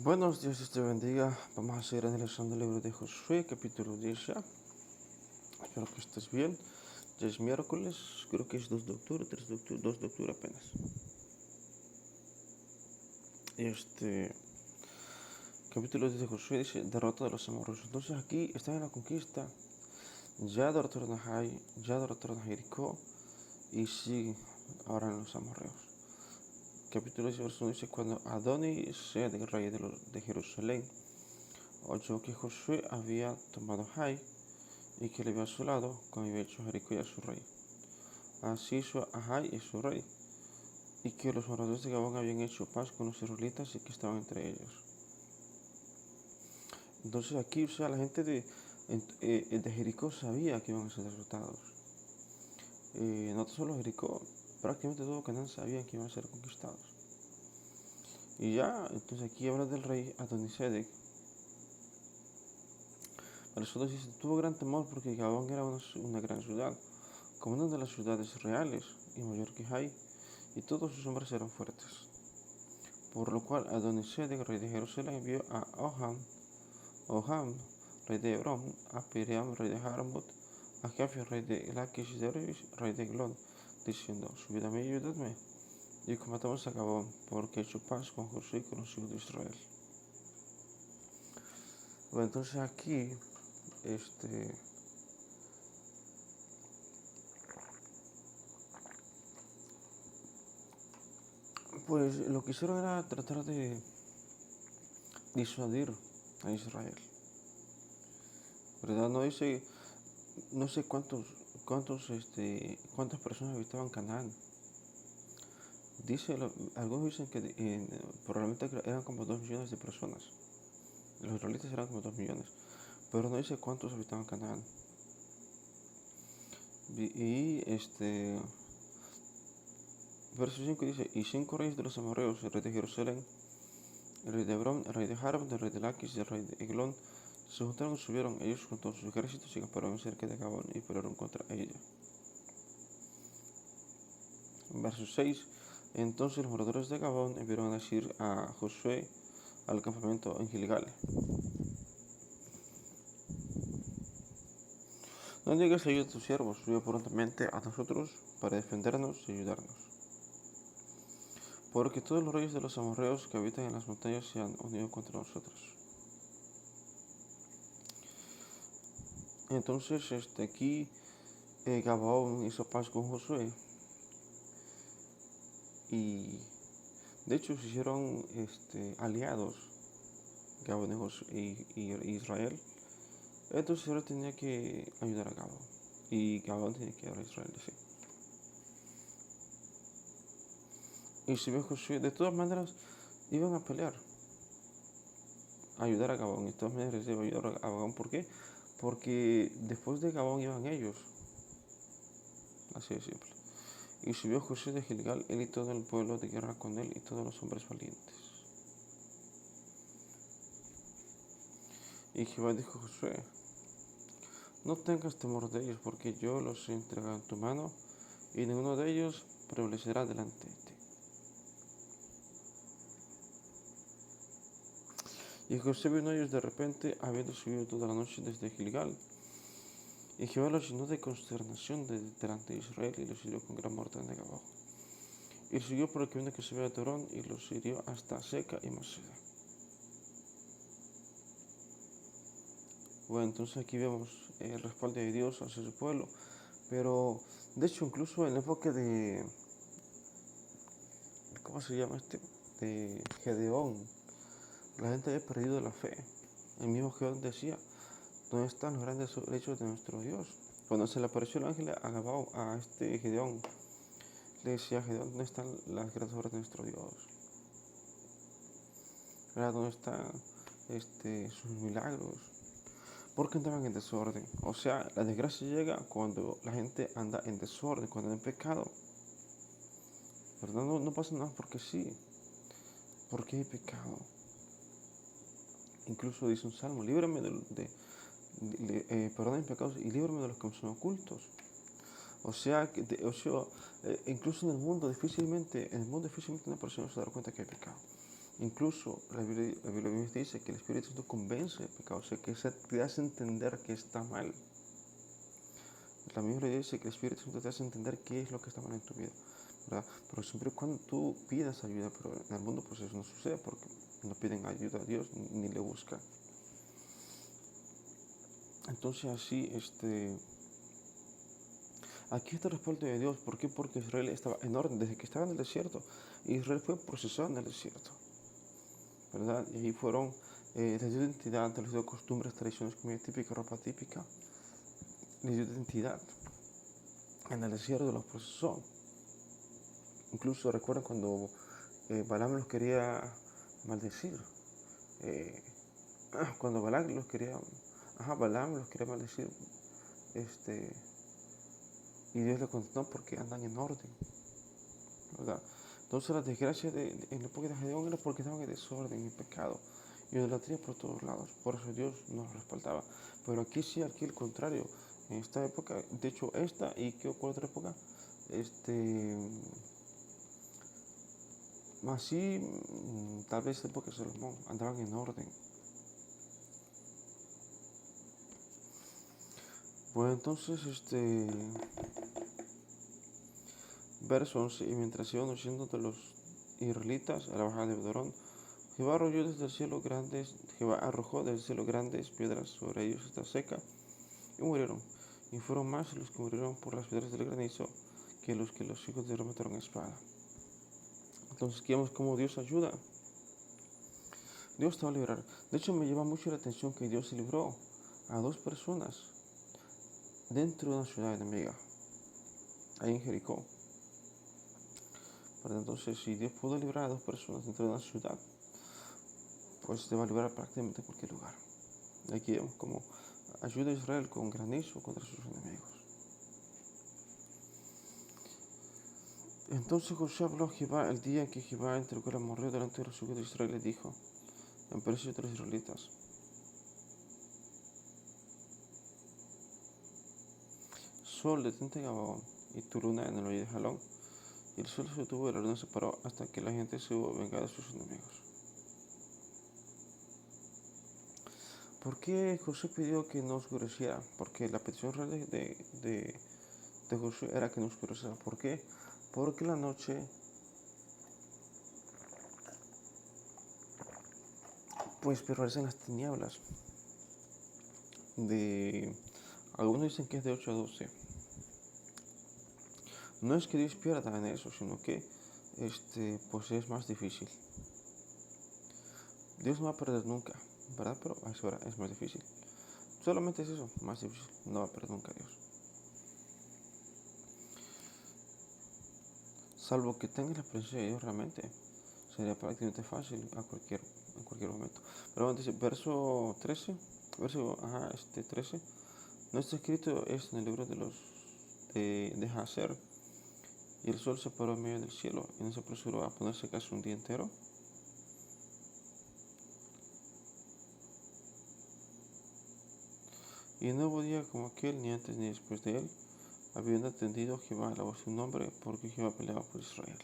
Buenos días, Dios te bendiga. Vamos a seguir analizando el libro de Josué, capítulo 10 ya. Espero que estés bien. Ya es miércoles, creo que es 2 de octubre, 3 de octubre, 2 de octubre apenas. Capítulo 10 de Josué dice, derrota de los amorreos. Entonces aquí están en la conquista. Ya derrotaron a Jai, ya derrotaron a Jericó y sí, ahora en los amorreos. Capítulo 10, verso 1 dice, cuando Adoni sea el rey de Jerusalén, oyó que Josué había tomado Jai y que le había asolado con había hecho a Jericó y a su rey. Así hizo a Jai y su rey, y que los moradores de Gabón habían hecho paz con los israelitas y que estaban entre ellos. Entonces aquí, la gente de Jericó sabía que iban a ser derrotados. No solo Jericó, prácticamente todo Canaán sabía que iban a ser conquistados. Y ya, entonces aquí habla del rey Adonisedec. Verso 2 dice, tuvo gran temor porque Gabón era una gran ciudad, como una de las ciudades reales y mayor que Jai, y todos sus hombres eran fuertes. Por lo cual Adonisedec, rey de Jerusalén, envió a Oham, rey de Hebrón, a Piream, rey de Jarmut, a Jafia, rey de Laquish de rey de Eglón, diciendo, subid a mí y ayudadme, y combatamos a Gabón, porque he hecho paz con Josué y con los hijos de Israel. Bueno, entonces aquí, pues lo que hicieron era tratar de disuadir a Israel. ¿Verdad? No sé cuántas personas habitaban Canaán. Algunos dicen que probablemente eran como 2 millones de personas. Los israelitas eran como 2 millones. Pero no dice cuántos habitaban Canaán. Verso 5 dice, y 5 reyes de los amorreos, el rey de Jerusalén, el rey de Hebrón, el rey de Jarb, el rey de Laquis y el rey de Eglón, se juntaron y subieron ellos con todos sus ejércitos y acamparon cerca de Gabón y pelearon contra ella. Verso 6, entonces los moradores de Gabón enviaron a decir a Josué al campamento en Gilgal, no niegues ayuda a tus siervos, sube prontamente a nosotros para defendernos y ayudarnos. Porque todos los reyes de los amorreos que habitan en las montañas se han unido contra nosotros. Entonces aquí Gabón hizo paz con Josué y de hecho se hicieron aliados Gabón y Israel. Entonces Israel tenía que ayudar a Gabón y Gabón tenía que ayudar a Israel. ¿Sí? Y si ve Josué, de todas maneras iban a pelear, a ayudar a Gabón. De todas maneras iban a ayudar a Gabón. ¿Por qué? Porque después de Gabón iban ellos. Así de simple. Y subió Josué de Gilgal, él y todo el pueblo de guerra con él y todos los hombres valientes. Y Jehová dijo a Josué, no tengas temor de ellos, porque yo los he entregado en tu mano, y ninguno de ellos prevalecerá delante de ti. Y Josué vino a ellos de repente, habiendo subido toda la noche desde Gilgal. Y Jehová los llenó de consternación delante de Israel, y los hirió con gran muerte en Gabón. Y siguió por el camino que se ve a Torón, y los hirió hasta Seca y Maseda. Bueno, entonces aquí vemos el respaldo de Dios hacia su pueblo. Pero, de hecho, incluso en la época ¿cómo se llama de Gedeón, la gente había perdido la fe. El mismo Gedeón decía, ¿dónde están los grandes hechos de nuestro Dios? Cuando se le apareció el ángel a Gedeón, le decía a Gedeón, ¿dónde están las grandes obras de nuestro Dios? ¿Dónde están sus milagros? Porque andaban en desorden. O sea, la desgracia llega cuando la gente anda en desorden, cuando anda en pecado. ¿Verdad? No pasa nada porque sí, porque hay pecado. Incluso dice un salmo, líbrame perdona mis pecados y líbrame de los que me son ocultos. O sea, incluso en el mundo difícilmente una persona se da cuenta que hay pecado. Incluso la Biblia misma dice que el Espíritu Santo convence el pecado, o sea, que te hace entender que está mal. La Biblia dice que el Espíritu Santo te hace entender qué es lo que está mal en tu vida, ¿verdad? Pero siempre y cuando tú pidas ayuda, pero en el mundo pues eso no sucede porque no piden ayuda a Dios ni le buscan. Entonces así, aquí está el respaldo de Dios. ¿Por qué? Porque Israel estaba en orden. Desde que estaba en el desierto, Israel fue procesado en el desierto, ¿verdad? Y ahí fueron, les dio identidad, les dio costumbres, tradiciones, comida típica, ropa típica, les dio identidad. En el desierto los procesó. Incluso recuerdan cuando Balaam los quería maldecir. Eh, cuando Balaam los quería maldecir, y Dios le contestó porque andan en orden, ¿verdad? Entonces las desgracias en la época de Gedeón era porque estaban en desorden, en pecado y idolatría por todos lados. Por eso Dios nos respaldaba. Pero aquí el contrario. En esta época, de hecho esta y que otra época, más sí, tal vez la época de Salomón, andaban en orden. Bueno, entonces, verso 11, y mientras iban huyendo de los israelitas a la bajada de Bedorón, Jehová arrojó desde el cielo grandes piedras sobre ellos hasta seca, y murieron. Y fueron más los que murieron por las piedras del granizo que los hijos de Israel mataron a espada. Entonces, aquí vemos cómo Dios ayuda. Dios te va a librar. De hecho, me llama mucho la atención que Dios libró a 2 personas dentro de una ciudad enemiga, ahí en Jericó. Pero entonces, si Dios pudo librar a 2 personas dentro de una ciudad, pues te va a librar prácticamente en cualquier lugar. Aquí vemos como ayuda a Israel con granizo contra sus enemigos. Entonces Josué habló a Jehová el día en que Jehová entregó el amorreo delante de los hijos de Israel y dijo, en presencia de los israelitas, Sol, detente en Gabaón, y tu luna en el valle de Jalón. Y el sol se detuvo y la luna se paró hasta que la gente se hubo vengado de sus enemigos. ¿Por qué Josué pidió que no oscureciera? Porque la petición real de Josué era que no oscureciera. ¿Por qué? Porque la noche pues permanecen las tinieblas. Algunos dicen que es de 8 a 12. No es que Dios pierda en eso, sino que pues es más difícil. Dios no va a perder nunca, ¿verdad? Pero a esa hora es más difícil. Solamente es eso, más difícil. No va a perder nunca Dios. Salvo que tengas la presencia de Dios realmente, sería prácticamente fácil en cualquier momento. Pero antes, verso 13, 13, no está escrito esto en el libro de Hazer. Y el sol se paró en medio del cielo y no se apresuró a ponerse casi un día entero. Y no hubo día como aquel, ni antes ni después de él, habiendo atendido Jehová a la voz de un hombre, porque Jehová peleaba por Israel.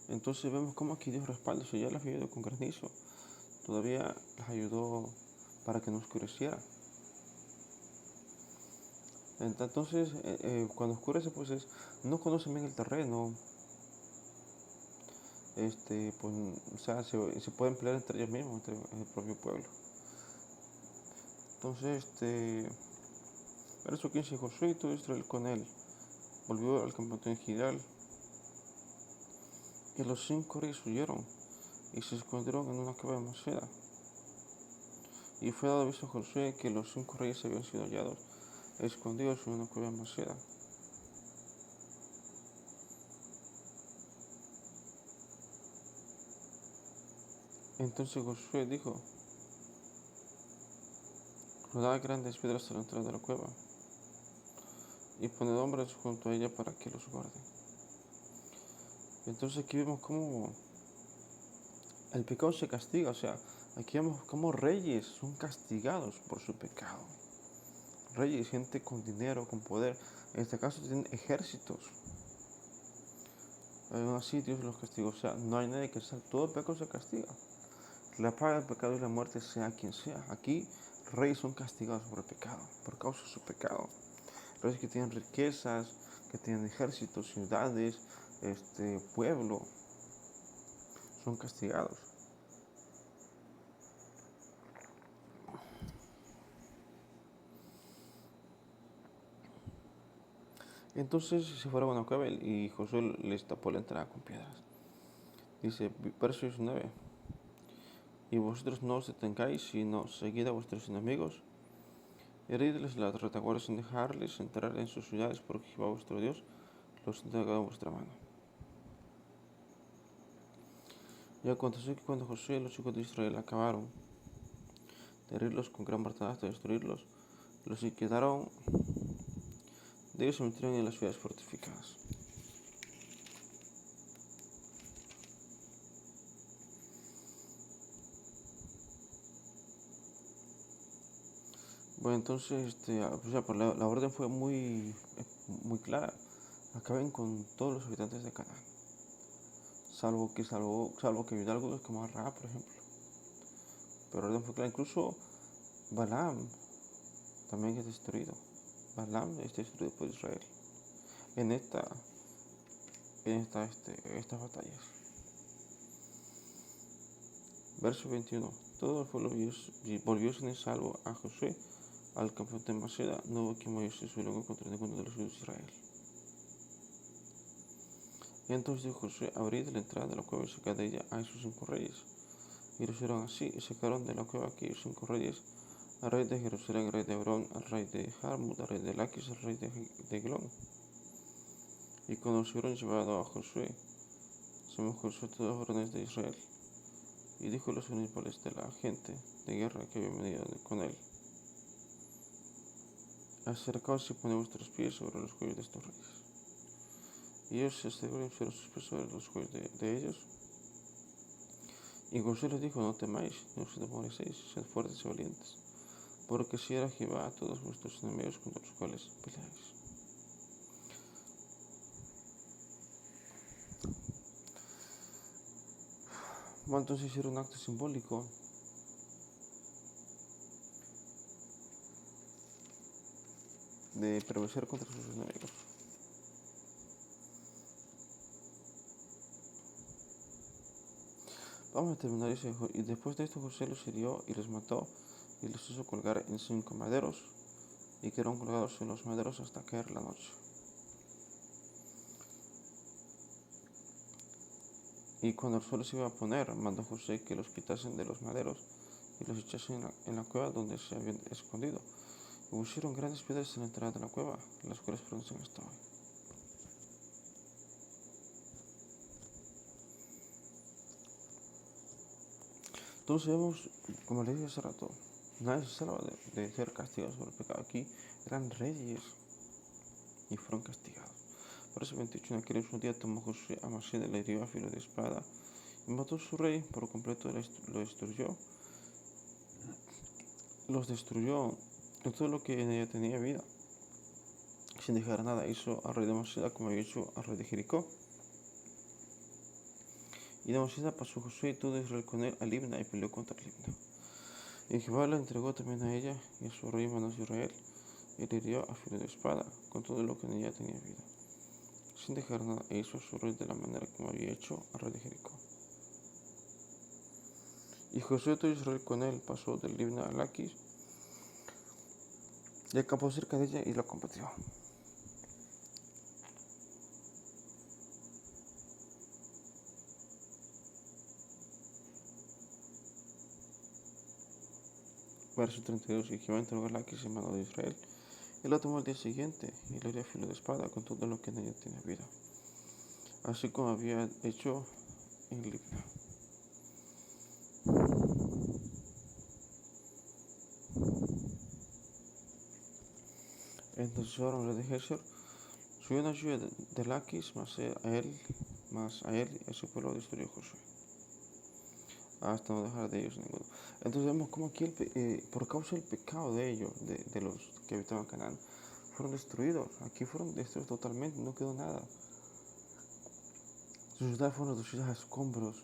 Entonces vemos cómo aquí Dios respalda. Si ya las ayudó con granizo, todavía las ayudó para que no oscureciera. Entonces, cuando oscurece, pues no conocen bien el terreno. Pues, o sea, se pueden pelear entre ellos mismos, entre el propio pueblo. Entonces, verso 15, Josué y todo Israel con él volvió al campamento en Gilgal, y los 5 reyes huyeron y se escondieron en una cueva de Maceda. Y fue dado aviso a Josué que los 5 reyes habían sido hallados, escondidos en una cueva de Maceda. Entonces Josué dijo, rodad grandes piedras a la entrada de la cueva, y poned hombres junto a ella para que los guarden. Entonces aquí vemos cómo el pecado se castiga, o sea, aquí vemos cómo reyes son castigados por su pecado. Reyes, gente con dinero, con poder, en este caso tienen ejércitos. Aún así Dios los castigó. O sea, no hay nadie que salve. Todo pecado se castiga. La paga del pecado y la muerte sea quien sea. Aquí reyes son castigados por el pecado, por causa de su pecado. Reyes que tienen riquezas, que tienen ejércitos, ciudades, pueblo, son castigados. Entonces se fueron a una cueva y Josué les tapó la entrada con piedras. Dice, verso 19, y vosotros no os detengáis, sino seguid a vuestros enemigos, heridles la retaguardia sin dejarles entrar en sus ciudades, porque Jehová vuestro Dios los entregado en vuestra mano. Y aconteció que cuando Josué y los hijos de Israel acabaron de herirlos con gran mortandad, de destruirlos, los que quedaron de ellos se metieron en las ciudades fortificadas. Bueno, entonces, la orden fue muy clara. Acaben con todos los habitantes de Canaán. Salvo que hubiera algunos como Ra, por ejemplo. Pero la orden fue clara. Incluso Balaam también es destruido. Balaam es destruido por Israel en estas batallas. Verso 21. Todo el pueblo volvió sin salvo a Josué al campamento de Maceda. No hubo quien moviese su lugar contra ninguno de los hijos de Israel. Y entonces dijo Josué, abrid la entrada de la cueva y sacad de ella a esos 5 reyes. Y lo hicieron así, y sacaron de la cueva aquellos 5 reyes, al rey de Jerusalén, al rey de Hebrón, al rey de Jarmut, al rey de Laquis, al rey de Glón. Y cuando los hubieron llevado a Josué, se mojó Josué todos los varones de Israel, y dijo a los principales de la gente de guerra que había venido con él, acercaos y poned vuestros pies sobre los cuellos de estos reyes. Y ellos se acercaron y pusieron sus pies sobre los cuellos de ellos. Y Josué les dijo, no temáis, ni os atemorecéis, sed fuertes y valientes, porque si era Jehová a todos vuestros enemigos contra los cuales peleáis. Bueno, entonces hicieron un acto simbólico de prevalecer contra sus enemigos. Vamos a terminar ese. Y después de esto José los hirió y los mató y los hizo colgar en 5 maderos, y quedaron colgados en los maderos hasta caer la noche. Y cuando el sol se iba a poner, mandó José que los quitasen de los maderos y los echasen en la cueva donde se habían escondido. Y pusieron grandes piedras en la entrada de la cueva, las cuales permanecen hasta hoy. Entonces vemos, como les dije hace rato, nadie se salva de ser castigados por el pecado. Aquí eran reyes y fueron castigados. Verso 28, en aquel mismo día tomó Josué a Maceda, le hirió a filo de espada y mató a su rey por completo, lo destruyó. Los destruyó en todo lo que en ella tenía vida, sin dejar nada. Hizo al rey de Maceda como había hecho al rey de Jericó. Y de Maceda pasó Josué y todo Israel con él a Libna y peleó contra Libna. Y Jehová la entregó también a ella y a su rey en manos de Israel, y le hirió a filo de espada con todo lo que en ella tenía vida, sin dejar nada, e hizo a su rey de la manera como había hecho al rey de Jericó. Y Josué todo Israel con él pasó de Libna a Laquis, y acampó cerca de ella y la combatió. Verso 32, y Jehová entregó a Laquis en mano de Israel, y la tomó al día siguiente, y le hirió a filo de espada con todo lo que en ella tenía vida, así como había hecho en Libna. Entonces Aarón, rey de Gezer, subió una lluvia de Laquis, mas a él y a su pueblo destruyó Josué, hasta no dejar de ellos ninguno. Entonces vemos como aquí, por causa del pecado de ellos, de los que habitaban Canaán, fueron destruidos. Aquí fueron destruidos totalmente, no quedó nada. Sus ciudades fueron reducidas a escombros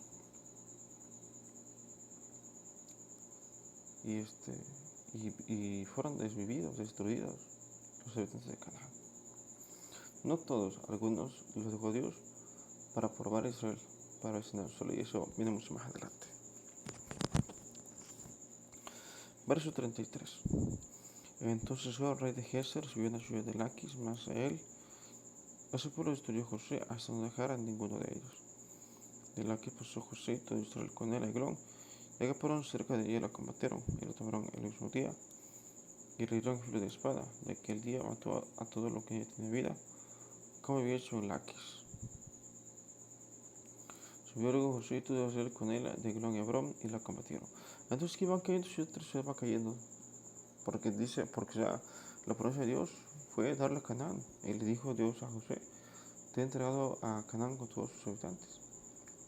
y fueron desvividos, destruidos los habitantes de Canaán. No todos, algunos los dejó Dios para probar a Israel, para enseñar solo, y eso viene mucho más adelante. Verso 33. Entonces el rey de Geser subió a la ciudad de Laquis, mas a él, a su pueblo destruyó José hasta no dejar a ninguno de ellos. De Laquis pasó José y todo Israel con él a Eglón, y acamparon cerca de ella y la combatieron, y lo tomaron el mismo día, y le dieron filo de espada, y aquel día mató a todo lo que tenía vida, como había hecho en Laquis. Subió luego José y todo Israel con él de Eglón y Hebrón, y la combatieron. Entonces que iban cayendo, ciudad tras ciudad va cayendo, porque ya la promesa de Dios fue darle a Canaán, y le dijo Dios a José: te he entregado a Canaán con todos sus habitantes.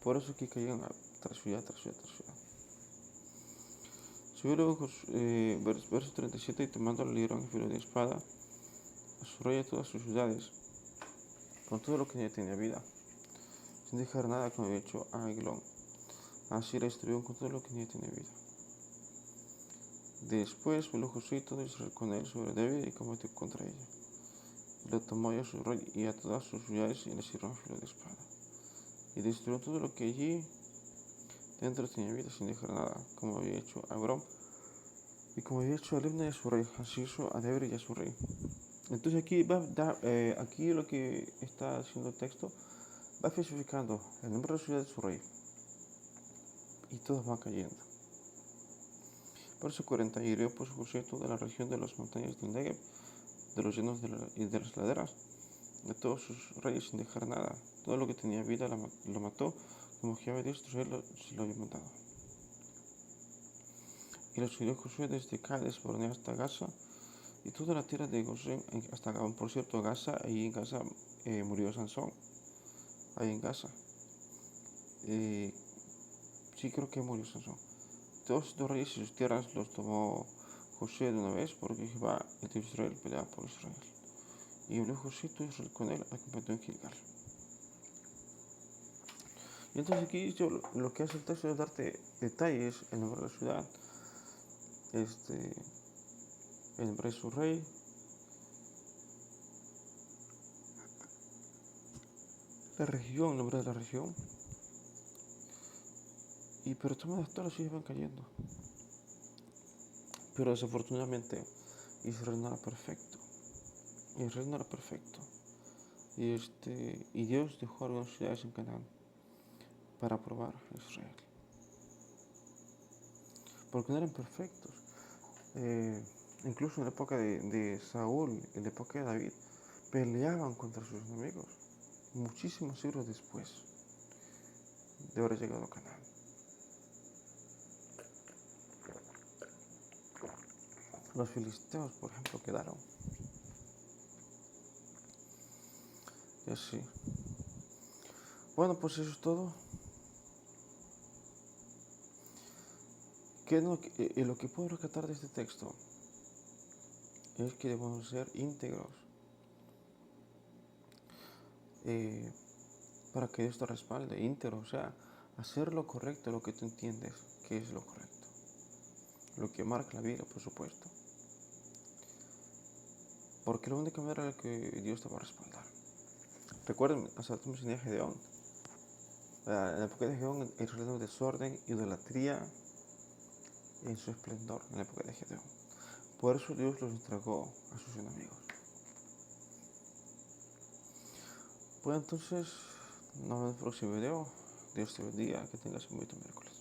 Por eso que caían tras ciudad, tras ciudad, tras ciudad. Subió luego verso 37, y tomando le dieron filo de espada a su rey y a todas sus ciudades, con todo lo que ya tenía vida, sin dejar nada como había hecho a Eglón. Así la destruyeron con todo lo que ya tenía vida. Después volvió José y todo Israel con él sobre David y combatió contra ella. Y lo tomó a su rey y a todas sus ciudades y les dieron filo de espada. Y destruyó todo lo que allí dentro tenía vida, sin dejar nada, como había hecho a Hebrón y como había hecho a Libna y a su rey. Así hizo a Debri y a su rey. Entonces aquí lo que está haciendo el texto va especificando el nombre de la ciudad de su rey, y todos van cayendo. Verso 40. Y hirió pues José toda la región de las montañas del Negev, de los llanos y de las laderas, de todos sus reyes, sin dejar nada. Todo lo que tenía vida lo mató, como Jehová Dios de Israel se lo había mandado. Y los hirió Josué desde Cádiz Barnea hasta Gaza, y toda la tierra de Gosén hasta Gabón. Por cierto, Gaza, ahí en Gaza murió Sansón, ahí en Gaza. Sí, creo que murió Sansón. Todos estos reyes y sus tierras los tomó José de una vez, porque Jehová, el Dios de Israel, peleaba por Israel. Y habló José todo Israel con él, acompañado en Gilgal. Y entonces aquí lo que hace el texto es darte detalles: el nombre de la ciudad, el nombre de su rey, la región, el nombre de la región. Pero todas las ciudades van cayendo. Pero desafortunadamente Israel no era perfecto. Israel no era perfecto. Y Dios dejó algunas ciudades en Canaán para probar a Israel, porque no eran perfectos. Incluso en la época de Saúl, en la época de David, peleaban contra sus enemigos, muchísimos siglos después de haber llegado a Canaán. Los filisteos, por ejemplo, quedaron. Y así. Bueno, pues eso es todo. Lo que puedo rescatar de este texto es que debemos ser íntegros para que Dios te respalde. Íntegro, o sea, hacer lo correcto, lo que tú entiendes que es lo correcto, lo que marca la vida, por supuesto, porque la única manera en la que Dios te va a respaldar. Recuerden, hasta tú mencioné a Gedeón. En la época de Gedeón, Israel era desorden, idolatría en su esplendor, en la época de Gedeón. Por eso Dios los entregó a sus enemigos. Pues entonces, nos vemos en el próximo video. Dios te bendiga, que tengas un bonito miércoles.